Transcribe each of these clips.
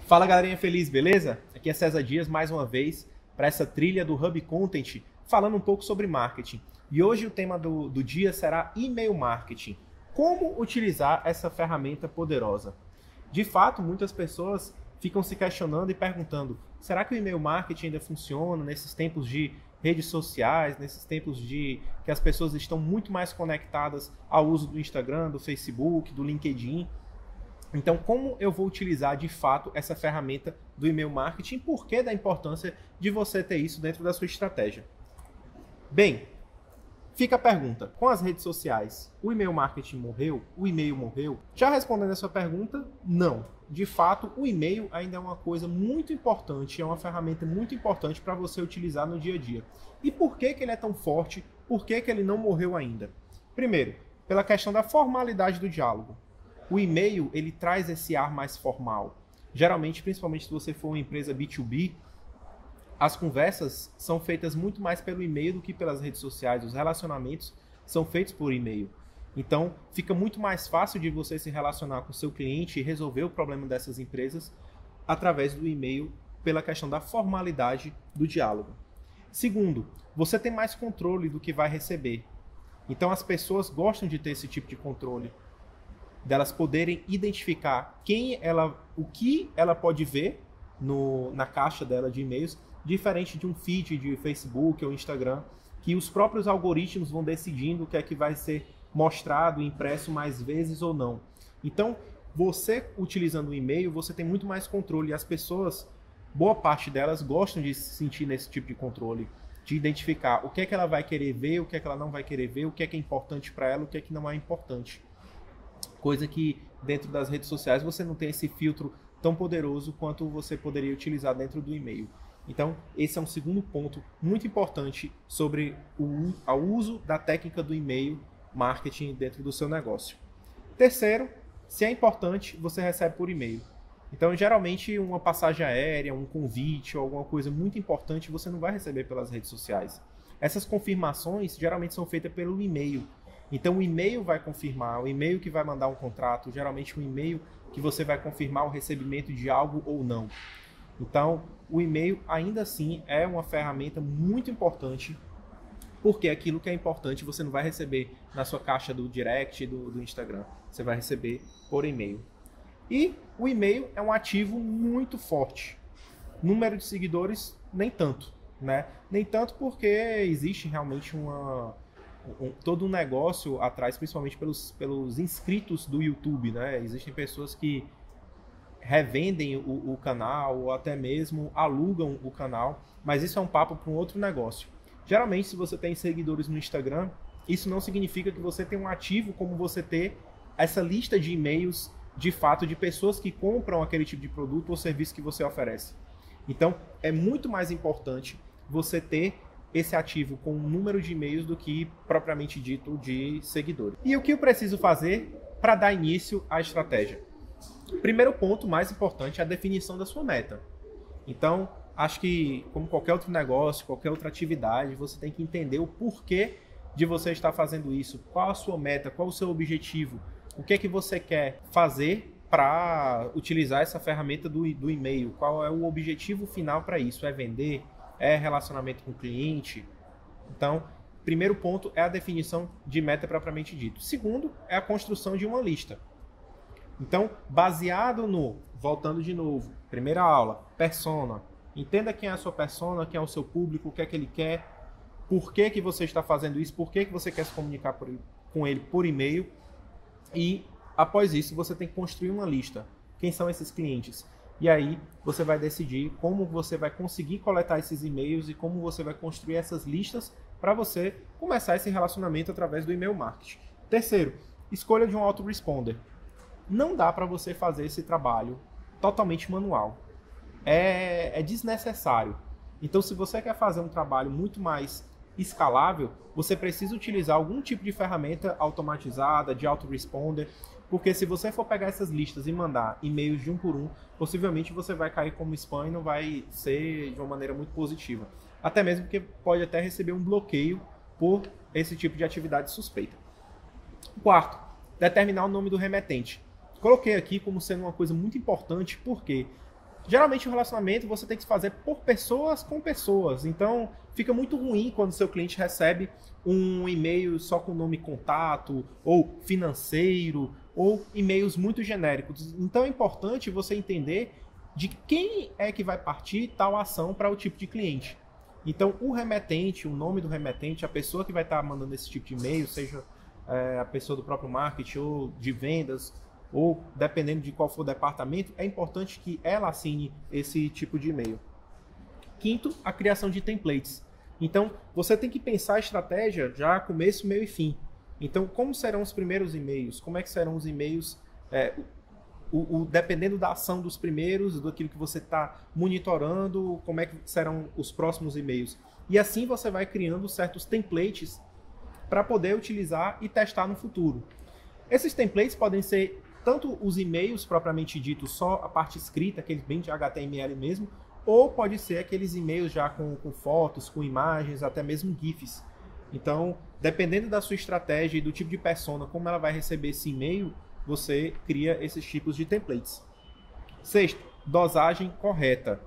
Fala galerinha feliz, beleza? Aqui é César Dias mais uma vez para essa trilha do Hub Content falando um pouco sobre marketing. E hoje o tema do dia será e-mail marketing. Como utilizar essa ferramenta poderosa? De fato, muitas pessoas ficam se questionando e perguntando: será que o e-mail marketing ainda funciona nesses tempos de redes sociais, nesses tempos de que as pessoas estão muito mais conectadas ao uso do Instagram, do Facebook, do LinkedIn? Então, como eu vou utilizar de fato essa ferramenta do e-mail marketing? Por que da importância de você ter isso dentro da sua estratégia? Bem, fica a pergunta: com as redes sociais, o e-mail marketing morreu? O e-mail morreu? Já respondendo a sua pergunta, não. De fato, o e-mail ainda é uma coisa muito importante, é uma ferramenta muito importante para você utilizar no dia a dia. E por que ele é tão forte? Por que ele não morreu ainda? Primeiro, pela questão da formalidade do diálogo. O e-mail, ele traz esse ar mais formal. Geralmente, principalmente se você for uma empresa B2B, as conversas são feitas muito mais pelo e-mail do que pelas redes sociais. Os relacionamentos são feitos por e-mail. Então, fica muito mais fácil de você se relacionar com o seu cliente e resolver o problema dessas empresas através do e-mail, pela questão da formalidade do diálogo. Segundo, você tem mais controle do que vai receber. Então, as pessoas gostam de ter esse tipo de controle, delas poderem identificar o que ela pode ver na caixa dela de e-mails, diferente de um feed de Facebook ou Instagram, que os próprios algoritmos vão decidindo o que é que vai ser mostrado e impresso mais vezes ou não. Então, você utilizando o e-mail, você tem muito mais controle, e as pessoas, boa parte delas, gostam de se sentir nesse tipo de controle, de identificar o que é que ela vai querer ver, o que é que ela não vai querer ver, o que é importante para ela, o que é que não é importante. Coisa que dentro das redes sociais você não tem esse filtro tão poderoso quanto você poderia utilizar dentro do e-mail. Então, esse é um segundo ponto muito importante sobre o uso da técnica do e-mail marketing dentro do seu negócio. Terceiro, se é importante, você recebe por e-mail. Então, geralmente, uma passagem aérea, um convite ou alguma coisa muito importante, você não vai receber pelas redes sociais. Essas confirmações geralmente são feitas pelo e-mail. Então, o e-mail vai confirmar, o e-mail que vai mandar um contrato, geralmente um e-mail que você vai confirmar o recebimento de algo ou não. Então, o e-mail ainda assim é uma ferramenta muito importante, porque aquilo que é importante você não vai receber na sua caixa do direct do Instagram, você vai receber por e-mail. E o e-mail é um ativo muito forte. Número de seguidores, nem tanto, né? Nem tanto porque existe realmente todo um negócio atrás, principalmente pelos inscritos do YouTube, né? Existem pessoas que revendem o canal ou até mesmo alugam o canal, mas isso é um papo para um outro negócio. Geralmente, se você tem seguidores no Instagram, isso não significa que você tem um ativo como você ter essa lista de e-mails de fato de pessoas que compram aquele tipo de produto ou serviço que você oferece. Então, é muito mais importante você ter esse ativo com um número de e-mails do que propriamente dito de seguidores. E o que eu preciso fazer para dar início à estratégia? Primeiro ponto mais importante é a definição da sua meta. Então, acho que como qualquer outro negócio, qualquer outra atividade, você tem que entender o porquê de você estar fazendo isso, qual a sua meta, qual o seu objetivo, o que é que você quer fazer para utilizar essa ferramenta do e-mail, qual é o objetivo final para isso, é vender? É relacionamento com o cliente? Então, primeiro ponto é a definição de meta propriamente dito. Segundo, é a construção de uma lista. Então, baseado voltando de novo, primeira aula, persona. Entenda quem é a sua persona, quem é o seu público, o que é que ele quer, por que você está fazendo isso, por que você quer se comunicar com ele por e-mail. E, após isso, você tem que construir uma lista. Quem são esses clientes? E aí você vai decidir como você vai conseguir coletar esses e-mails e como você vai construir essas listas para você começar esse relacionamento através do e-mail marketing. Terceiro, escolha de um autoresponder. Não dá para você fazer esse trabalho totalmente manual. É desnecessário. Então, se você quer fazer um trabalho muito mais escalável, você precisa utilizar algum tipo de ferramenta automatizada, de autoresponder, porque se você for pegar essas listas e mandar e-mails de um por um, possivelmente você vai cair como spam e não vai ser de uma maneira muito positiva. Até mesmo porque pode até receber um bloqueio por esse tipo de atividade suspeita. Quarto, determinar o nome do remetente. Coloquei aqui como sendo uma coisa muito importante, porque geralmente o relacionamento você tem que fazer por pessoas com pessoas. Então, fica muito ruim quando seu cliente recebe um e-mail só com o nome contato, ou financeiro, ou e-mails muito genéricos. Então, é importante você entender de quem é que vai partir tal ação para o tipo de cliente. Então, o remetente, o nome do remetente, a pessoa que vai estar mandando esse tipo de e-mail, seja a pessoa do próprio marketing ou de vendas, ou dependendo de qual for o departamento, é importante que ela assine esse tipo de e-mail. Quinto, a criação de templates. Então, você tem que pensar a estratégia já começo, meio e fim. Então, como serão os primeiros e-mails? Como é que serão os e-mails? Dependendo da ação dos primeiros, daquilo que você está monitorando, como é que serão os próximos e-mails. E assim você vai criando certos templates para poder utilizar e testar no futuro. Esses templates podem ser tanto os e-mails propriamente ditos, só a parte escrita, aqueles bem de HTML mesmo, ou pode ser aqueles e-mails já com fotos, com imagens, até mesmo GIFs. Então, dependendo da sua estratégia e do tipo de persona, como ela vai receber esse e-mail, você cria esses tipos de templates. Sexto, dosagem correta.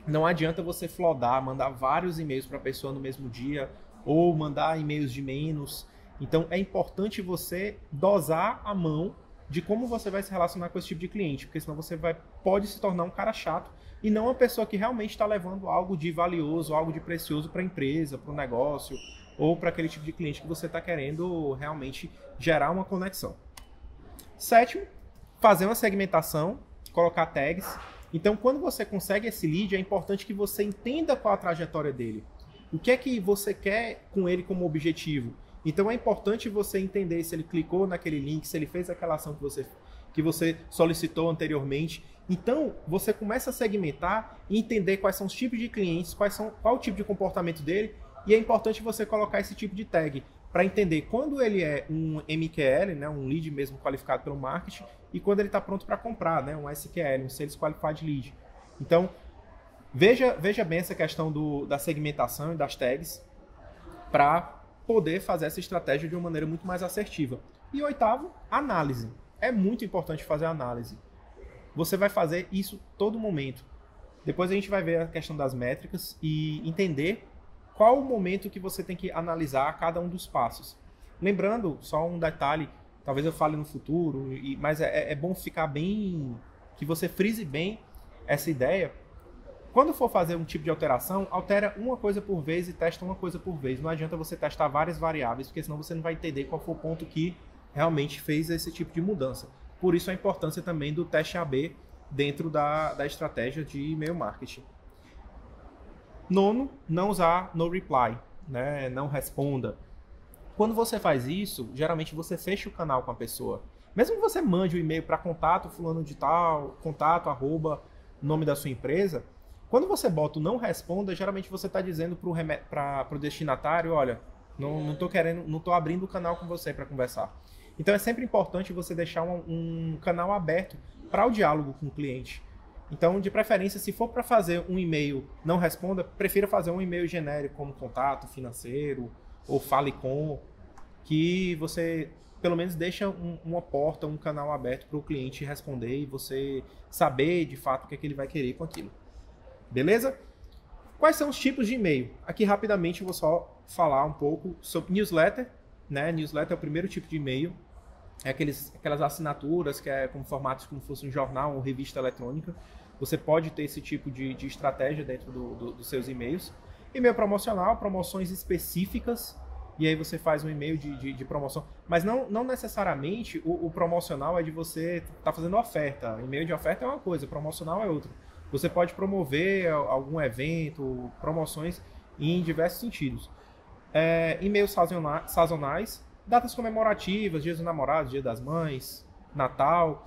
Não adianta você flodar, mandar vários e-mails para a pessoa no mesmo dia, ou mandar e-mails de menos. Então, é importante você dosar a mão de como você vai se relacionar com esse tipo de cliente, porque senão você pode se tornar um cara chato e não uma pessoa que realmente está levando algo de valioso, algo de precioso para a empresa, para o negócio, ou para aquele tipo de cliente que você está querendo realmente gerar uma conexão. Sétimo, fazer uma segmentação, colocar tags. Então, quando você consegue esse lead, é importante que você entenda qual a trajetória dele. O que é que você quer com ele como objetivo? Então, é importante você entender se ele clicou naquele link, se ele fez aquela ação que você solicitou anteriormente. Então, você começa a segmentar e entender quais são os tipos de clientes, qual o tipo de comportamento dele, e é importante você colocar esse tipo de tag para entender quando ele é um MQL, né, um lead mesmo qualificado pelo marketing, e quando ele está pronto para comprar, né, um SQL, um Sales Qualified Lead. Então, veja bem essa questão da segmentação e das tags para poder fazer essa estratégia de uma maneira muito mais assertiva. E oitavo, análise. É muito importante fazer análise. Você vai fazer isso todo momento. Depois a gente vai ver a questão das métricas e entender qual o momento que você tem que analisar cada um dos passos. Lembrando, só um detalhe, talvez eu fale no futuro, mas é bom ficar bem, que você frise bem essa ideia. Quando for fazer um tipo de alteração, altera uma coisa por vez e testa uma coisa por vez. Não adianta você testar várias variáveis, porque senão você não vai entender qual foi o ponto que realmente fez esse tipo de mudança. Por isso a importância também do teste AB dentro da estratégia de e-mail marketing. Nono, não usar no reply, né? Não responda. Quando você faz isso, geralmente você fecha o canal com a pessoa. Mesmo que você mande o e-mail para contato fulano de tal, contato, @ nome da sua empresa, quando você bota o não responda, geralmente você está dizendo para o destinatário, olha, não estou abrindo o canal com você para conversar. Então é sempre importante você deixar um canal aberto para o diálogo com o cliente. Então, de preferência, se for para fazer um e-mail não responda, prefira fazer um e-mail genérico como contato financeiro ou fale com, que você pelo menos deixa uma porta, um canal aberto para o cliente responder e você saber de fato o que é que ele vai querer com aquilo. Beleza? Quais são os tipos de e-mail? Aqui rapidamente eu vou só falar um pouco sobre newsletter, né? Newsletter é o primeiro tipo de e-mail. É aquelas assinaturas que é com formatos como se fosse um jornal ou revista eletrônica. Você pode ter esse tipo de estratégia dentro dos seus e-mails. E-mail promocional, promoções específicas, e aí você faz um e-mail de promoção. Mas não necessariamente o promocional é de você estar fazendo oferta. E-mail de oferta é uma coisa, promocional é outra. Você pode promover algum evento, promoções em diversos sentidos. E-mails sazonais, datas comemorativas, dias dos namorados, dia das mães, Natal,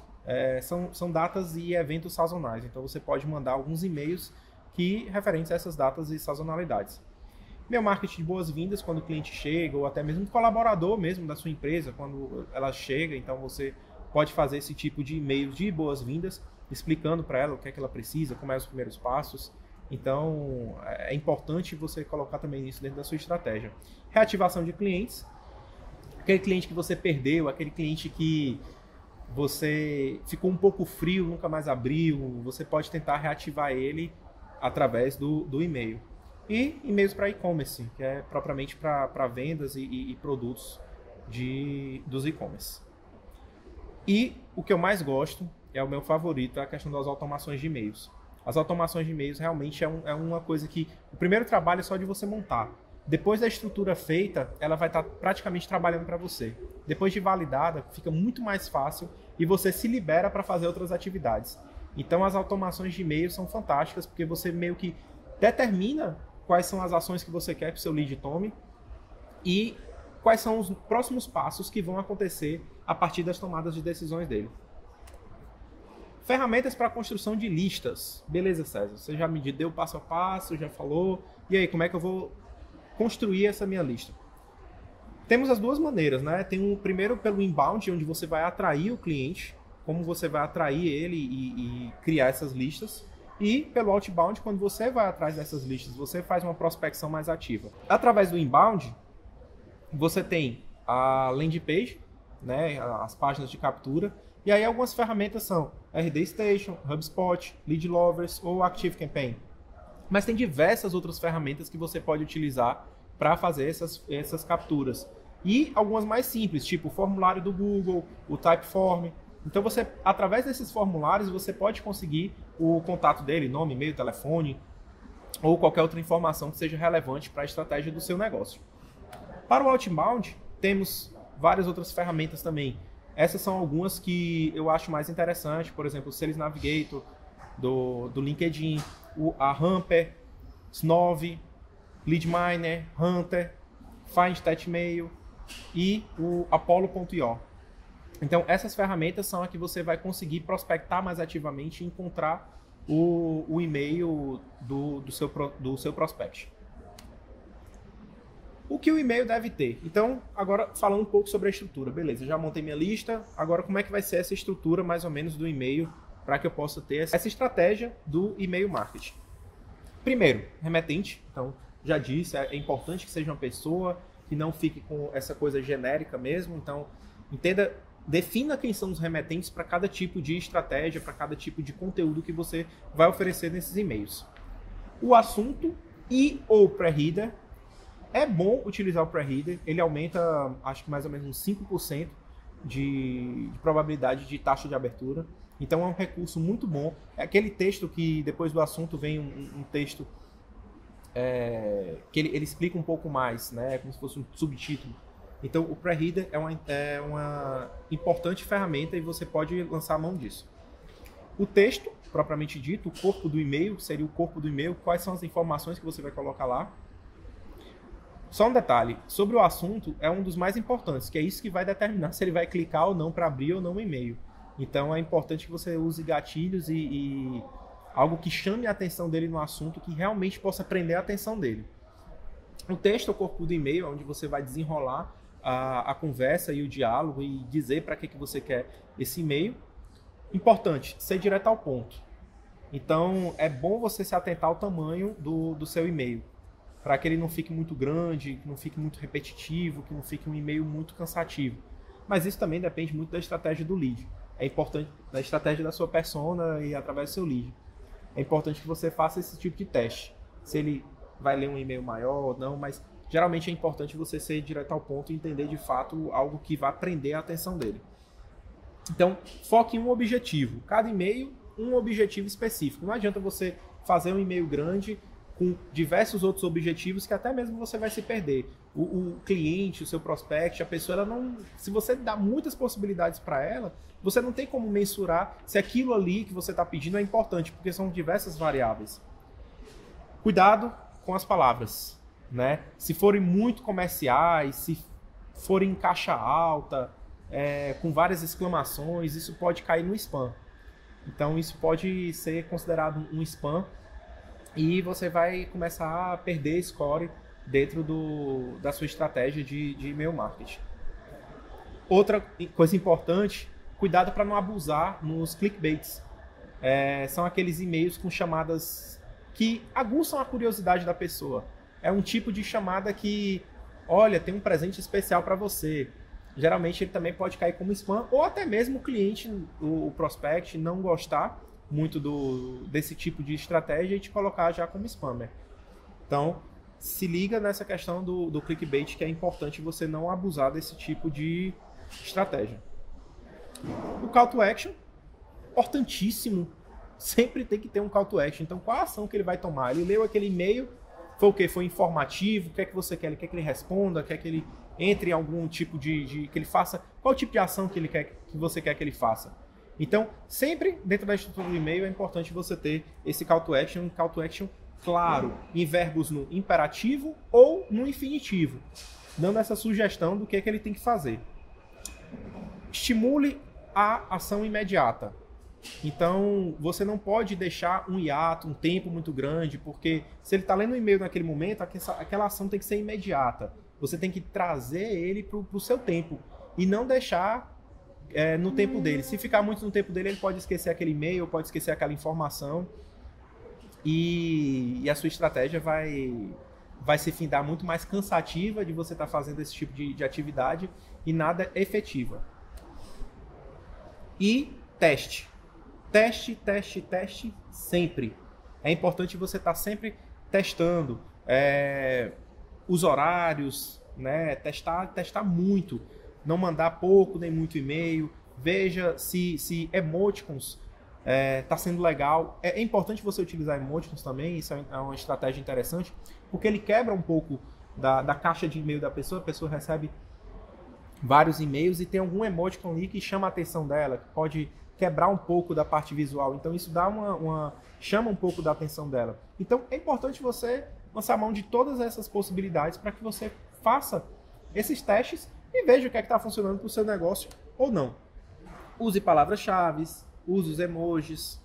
são datas e eventos sazonais. Então você pode mandar alguns e-mails que referentes a essas datas e sazonalidades. E-mail marketing de boas-vindas, quando o cliente chega, ou até mesmo o colaborador mesmo da sua empresa, quando ela chega. Então você pode fazer esse tipo de e-mail de boas-vindas, explicando para ela o que é que ela precisa, como é os primeiros passos. Então, é importante você colocar também isso dentro da sua estratégia. Reativação de clientes. Aquele cliente que você perdeu, aquele cliente que você ficou um pouco frio, nunca mais abriu, você pode tentar reativar ele através do e-mail. E e-mails para e-commerce, que é propriamente para vendas e produtos dos e-commerce. E o que eu mais gosto, é o meu favorito, é a questão das automações de e-mails. As automações de e-mails realmente é uma coisa que o primeiro trabalho é só de você montar. Depois da estrutura feita, ela vai estar praticamente trabalhando para você. Depois de validada, fica muito mais fácil e você se libera para fazer outras atividades. Então as automações de e-mail são fantásticas, porque você meio que determina quais são as ações que você quer que o seu lead tome e quais são os próximos passos que vão acontecer a partir das tomadas de decisões dele. Ferramentas para construção de listas. Beleza, César, você já me deu o passo a passo, já falou. E aí, como é que eu vou construir essa minha lista? Temos as duas maneiras, né? Tem primeiro pelo inbound, onde você vai atrair o cliente, como você vai atrair ele e criar essas listas. E pelo outbound, quando você vai atrás dessas listas, você faz uma prospecção mais ativa. Através do inbound, você tem a landing page, né? As páginas de captura. E aí algumas ferramentas são RD Station, HubSpot, Lead Lovers ou ActiveCampaign. Mas tem diversas outras ferramentas que você pode utilizar para fazer essas capturas. E algumas mais simples, tipo o formulário do Google, o Typeform. Então você, através desses formulários, você pode conseguir o contato dele, nome, e-mail, telefone, ou qualquer outra informação que seja relevante para a estratégia do seu negócio. Para o outbound, temos várias outras ferramentas também. Essas são algumas que eu acho mais interessantes, por exemplo, o Sales Navigator do LinkedIn, a Hamper, Snove, Lead Miner, Hunter, Find.Mail e o Apollo.io. Então, essas ferramentas são as que você vai conseguir prospectar mais ativamente e encontrar o e-mail do seu prospect. O que o e-mail deve ter? Então, agora falando um pouco sobre a estrutura. Beleza, já montei minha lista. Agora, como é que vai ser essa estrutura, mais ou menos, do e-mail para que eu possa ter essa estratégia do e-mail marketing? Primeiro, remetente. Então, já disse, é importante que seja uma pessoa que não fique com essa coisa genérica mesmo. Então, defina quem são os remetentes para cada tipo de estratégia, para cada tipo de conteúdo que você vai oferecer nesses e-mails. O assunto e ou pré-header. É bom utilizar o pré-header, ele aumenta, acho que mais ou menos uns 5% de probabilidade de taxa de abertura. Então é um recurso muito bom. É aquele texto que depois do assunto vem um texto que ele explica um pouco mais, né? Como se fosse um subtítulo. Então o pré-header é uma importante ferramenta e você pode lançar a mão disso. O texto, propriamente dito, o corpo do e-mail, seria o corpo do e-mail, quais são as informações que você vai colocar lá. Só um detalhe, sobre o assunto é um dos mais importantes, que é isso que vai determinar se ele vai clicar ou não para abrir ou não o e-mail. Então é importante que você use gatilhos e algo que chame a atenção dele no assunto, que realmente possa prender a atenção dele. O texto é o corpo do e-mail, onde você vai desenrolar a conversa e o diálogo e dizer para que você quer esse e-mail. Importante, ser direto ao ponto. Então é bom você se atentar ao tamanho do seu e-mail, para que ele não fique muito grande, que não fique muito repetitivo, que não fique um e-mail muito cansativo. Mas isso também depende muito da estratégia do lead. É importante, da estratégia da sua persona e através do seu lead. É importante que você faça esse tipo de teste. Se ele vai ler um e-mail maior ou não, mas geralmente é importante você ser direto ao ponto e entender de fato algo que vai prender a atenção dele. Então, foque em um objetivo. Cada e-mail, um objetivo específico. Não adianta você fazer um e-mail grande com diversos outros objetivos que até mesmo você vai se perder. O cliente, o seu prospect, a pessoa, ela não, se você dá muitas possibilidades para ela, você não tem como mensurar se aquilo ali que você está pedindo é importante, porque são diversas variáveis. Cuidado com as palavras, né? Se forem muito comerciais, se forem em caixa alta, com várias exclamações, isso pode cair no spam. Então isso pode ser considerado um spam e você vai começar a perder score dentro da sua estratégia de e-mail marketing. Outra coisa importante, cuidado para não abusar nos clickbaits. São aqueles e-mails com chamadas que aguçam a curiosidade da pessoa. É um tipo de chamada que, olha, tem um presente especial para você. Geralmente ele também pode cair como spam, ou até mesmo o cliente, o prospect, não gostar muito desse tipo de estratégia e te colocar já como spammer. Então, se liga nessa questão do clickbait, que é importante você não abusar desse tipo de estratégia. O call to action, importantíssimo. Sempre tem que ter um call to action. Então, qual a ação que ele vai tomar? Ele leu aquele e-mail, foi o quê? Foi informativo? O que é que você quer? Ele quer que ele responda? Quer que ele entre em algum tipo que ele faça? Qual tipo de ação que você quer que ele faça? Então, sempre dentro da estrutura do e-mail é importante você ter esse call to action, um call to action claro, em verbos no imperativo ou no infinitivo, dando essa sugestão do que é que ele tem que fazer. Estimule a ação imediata. Então, você não pode deixar um hiato, um tempo muito grande, porque se ele está lendo o e-mail naquele momento, aquela ação tem que ser imediata. Você tem que trazer ele para o seu tempo e não deixar no tempo dele. Se ficar muito no tempo dele, ele pode esquecer aquele e-mail, pode esquecer aquela informação e a sua estratégia vai se findar muito mais cansativa de você estar fazendo esse tipo de atividade e nada efetiva. E teste. Teste sempre. É importante você estar sempre testando os horários, né? Testar muito. Não mandar pouco nem muito e-mail. Veja se emoticons tá sendo legal. É importante você utilizar emoticons também. Isso é uma estratégia interessante, porque ele quebra um pouco da caixa de e-mail da pessoa. A pessoa recebe vários e-mails e tem algum emoticon ali que chama a atenção dela, que pode quebrar um pouco da parte visual. Então isso dá chama um pouco da atenção dela. Então é importante você lançar mão de todas essas possibilidades para que você faça esses testes e veja o que é que está funcionando para o seu negócio ou não. Use palavras-chave, use os emojis,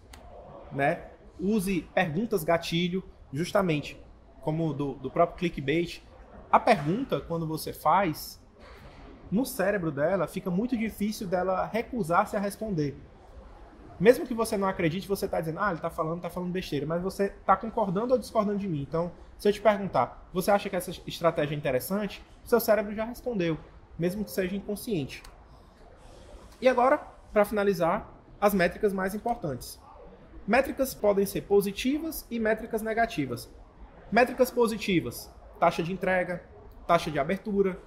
né? Use perguntas gatilho, justamente como do próprio clickbait. A pergunta, quando você faz, no cérebro dela fica muito difícil dela recusar-se a responder. Mesmo que você não acredite, você está dizendo, ele está falando besteira, mas você está concordando ou discordando de mim. Então, se eu te perguntar, você acha que essa estratégia é interessante? Seu cérebro já respondeu, mesmo que seja inconsciente. E agora, para finalizar, as métricas mais importantes. Métricas podem ser positivas e métricas negativas. Métricas positivas, taxa de entrega, taxa de abertura,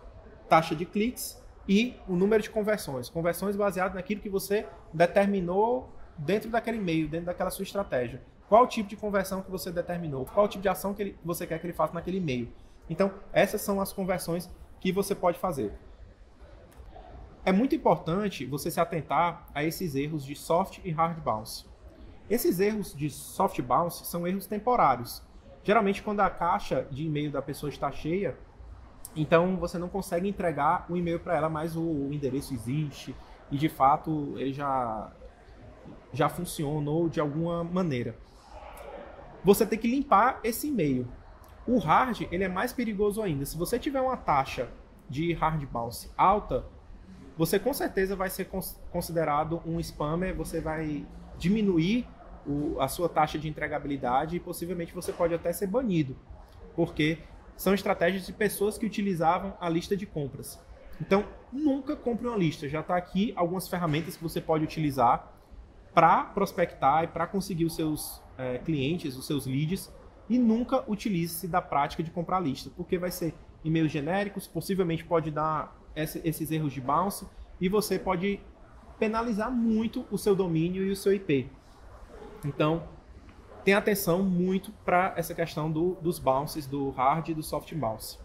taxa de cliques e o número de conversões. Conversões baseadas naquilo que você determinou dentro daquele e-mail, dentro daquela sua estratégia. Qual o tipo de conversão que você determinou? Qual o tipo de ação que você quer que ele faça naquele e-mail? Então, essas são as conversões que você pode fazer. É muito importante você se atentar a esses erros de soft e hard bounce. Esses erros de soft bounce são erros temporários. Geralmente, quando a caixa de e-mail da pessoa está cheia, então você não consegue entregar o e-mail para ela, mas o endereço existe e de fato ele já funcionou de alguma maneira. Você tem que limpar esse e-mail. O hard, ele é mais perigoso ainda. Se você tiver uma taxa de hard bounce alta, você com certeza vai ser considerado um spammer, você vai diminuir a sua taxa de entregabilidade e possivelmente você pode até ser banido, porque são estratégias de pessoas que utilizavam a lista de compras. Então, nunca compre uma lista. Já está aqui algumas ferramentas que você pode utilizar para prospectar e para conseguir os seus clientes, os seus leads, e nunca utilize-se da prática de comprar lista, porque vai ser e-mails genéricos, possivelmente pode dar esses erros de bounce e você pode penalizar muito o seu domínio e o seu IP. Então, tenha atenção muito para essa questão dos bounces, do hard e do soft bounce.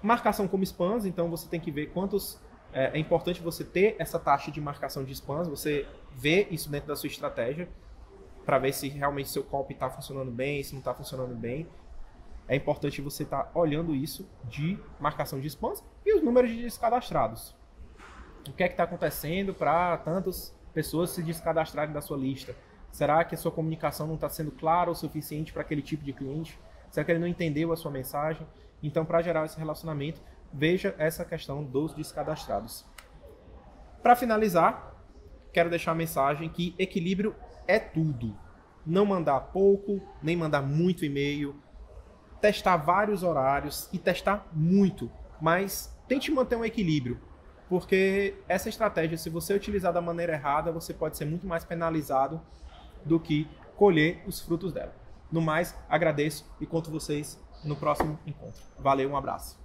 Marcação como spams, então você tem que ver quantos... É importante você ter essa taxa de marcação de spams, você vê isso dentro da sua estratégia, para ver se realmente seu copy está funcionando bem, se não está funcionando bem. É importante você estar olhando isso de marcação de spams e os números de descadastrados. O que é que está acontecendo para tantas pessoas se descadastrarem da sua lista? Será que a sua comunicação não está sendo clara o suficiente para aquele tipo de cliente? Será que ele não entendeu a sua mensagem? Então, para gerar esse relacionamento, veja essa questão dos descadastrados. Para finalizar, quero deixar a mensagem que equilíbrio é tudo. não mandar pouco, nem mandar muito e-mail, testar vários horários e testar muito, mas tente manter um equilíbrio, porque essa estratégia, se você utilizar da maneira errada, você pode ser muito mais penalizado do que colher os frutos dela. No mais, agradeço e conto vocês no próximo encontro. Valeu, um abraço.